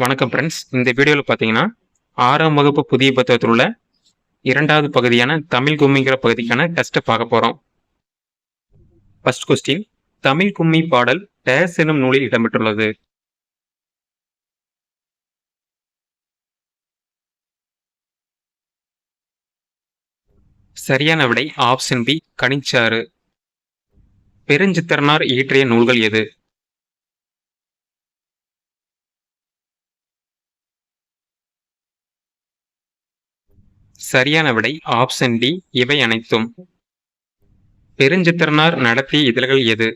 வணக்கம் ஃப்ரெண்ட்ஸ். இந்த வீடியோவில் பார்த்தீங்கன்னா 6ஆம் வகுப்பு புதிய புத்தகத்தில் உள்ள 2வது பகுதியான தமிழ் கும்மிங்கிற பகுதிக்கான டெஸ்ட்டை பார்க்க போகிறோம். ஃபர்ஸ்ட் கொஸ்டின், தமிழ் கும்மி பாடல் டேஸ் எனும் நூலில் இடம்பெற்றுள்ளது. சரியான விடை ஆப்ஷன் பி, கனிச்சாறு. பெருஞ்சித்திரனார் இயற்றிய நூல்கள் எது? சரியான விடை ஆப்ஷன் டி, இவை அனைத்தும். பெருஞ்சித்திரனார் நடத்திய இதழ்கள் எது?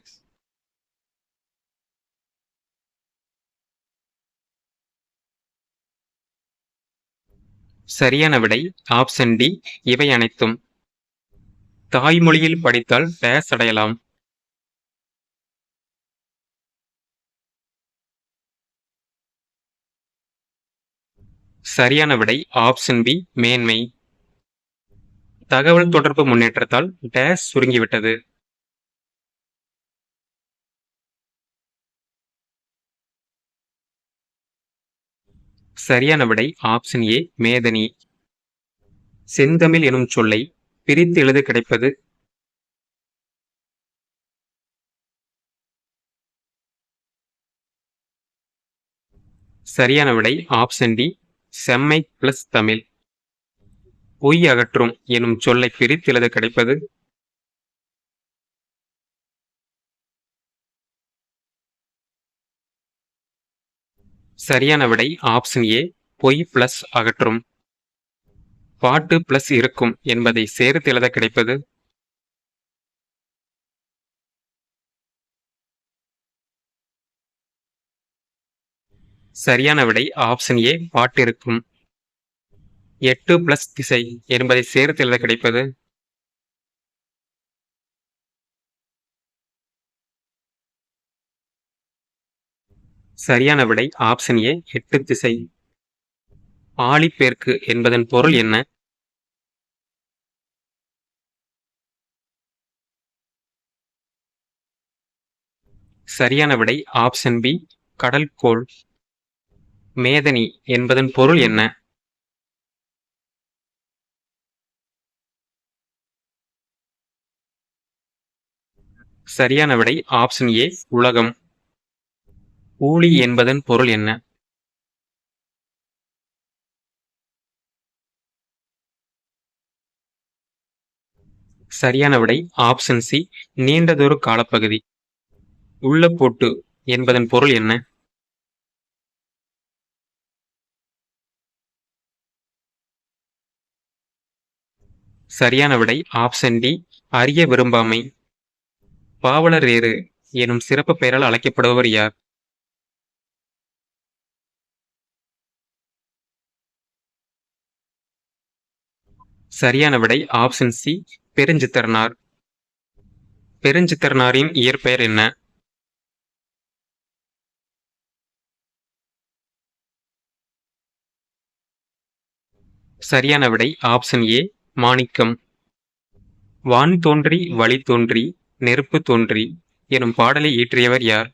சரியான விடை ஆப்ஷன் டி, இவை அனைத்தும். தாய்மொழியில் படித்தால் டேஸ் அடையலாம். சரியான விடை ஆப்ஷன் பி, மேன்மை. தகவல் தொடர்பு முன்னேற்றத்தால் டேஸ் சுருங்கிவிட்டது. சரியான விடை ஆப்ஷன் ஏ, மேதனி. செந்தமிழ் எனும் சொல்லை பிரித்து எழுத கிடைப்பது? சரியான விடை ஆப்ஷன் டி, செம்மை பிளஸ் தமிழ். பொய் அகற்றும் எனும் சொல்லை பிரித்து எழுத கிடைப்பது? சரியான விடை ஆப்ஷன் ஏ, பொய் பிளஸ் அகற்றும். பாட்டு பிளஸ் இருக்கும் என்பதை சேர்த்து எழுத கிடைப்பது? சரியான விடை ஆப்ஷன் ஏ, பாட்டிருக்கும். 8 பிளஸ் திசை என்பதை சேர்த்து எழுத கிடைப்பது? சரியான விடை ஆப்ஷன் ஏ, 8 திசை. ஆழிப்பேர்க்கு என்பதன் பொருள் என்ன? சரியான விடை ஆப்ஷன் பி, கடல் கோள். மேதனி என்பதன் பொருள் என்ன? சரியான விடை ஆப்ஷன் ஏ, உலகம். ஊழி என்பதன் பொருள் என்ன? சரியான விடை ஆப்ஷன் சி, நீண்டதொரு காலப்பகுதி. உள்ளப்போட்டு என்பதன் பொருள் என்ன? சரியான விடை ஆப்ஷன் டி, அறிய விரும்பாமை. பாவலர் ஏறு எனும் சிறப்பு பெயரால் அழைக்கப்படுபவர் யார்? சரியான விடை ஆப்ஷன் சி, பெருஞ்சித்திரனார். பெருஞ்சித்திரனாரின் இயற்பெயர் என்ன? சரியான விடை ஆப்ஷன் ஏ, மாணிக்கம். வான் தோன்றி வழி தோன்றி நெருப்பு தோன்றி எனும் பாடலை இயற்றியவர் யார்?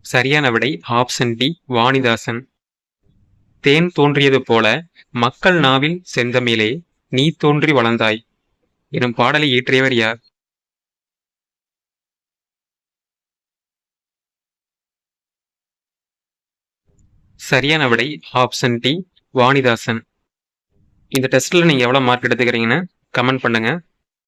சரியான விடை ஆப்ஷன் டி, வாணிதாசன். தேன் தோன்றியது போல மக்கள் நாவில் செந்தமிழே நீ தோன்றி வளர்ந்தாய் எனும் பாடலை இயற்றியவர் யார்? சரியான விடை ஆப்ஷன் டி, வாணிதாசன். இந்த டெஸ்ட்ல நீங்க எவ்வளவு மார்க் எடுத்துக்கிறீங்கன்னு கமெண்ட் பண்ணுங்க.